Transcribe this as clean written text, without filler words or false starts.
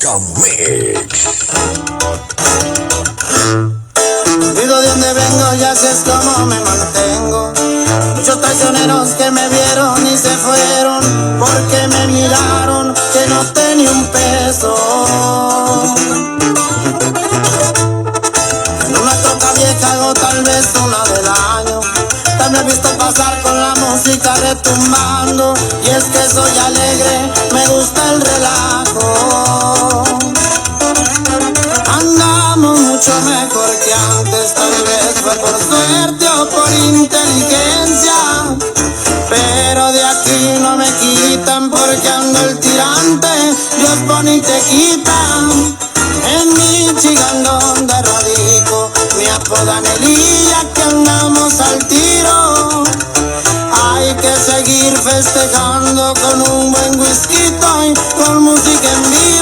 Mix. Cuido de donde vengo, ya sé cómo me mantengo. Muchos traicioneros que me vieron y se fueron porque me miraron que no tenía un peso. En una troca vieja o tal vez una del año, también he visto pasar con la música retumbando. Y es que soy alegre, me gusta el relajo. Andamos mucho mejor que antes, tal vez fue por suerte o por inteligencia, pero de aquí no me quitan porque ando el tirante, Dios pone y te quita. En Michigan donde radico me apodan Elías, que andamos al tiro. Hay que seguir festejando con un buen whisky y con música en vivo.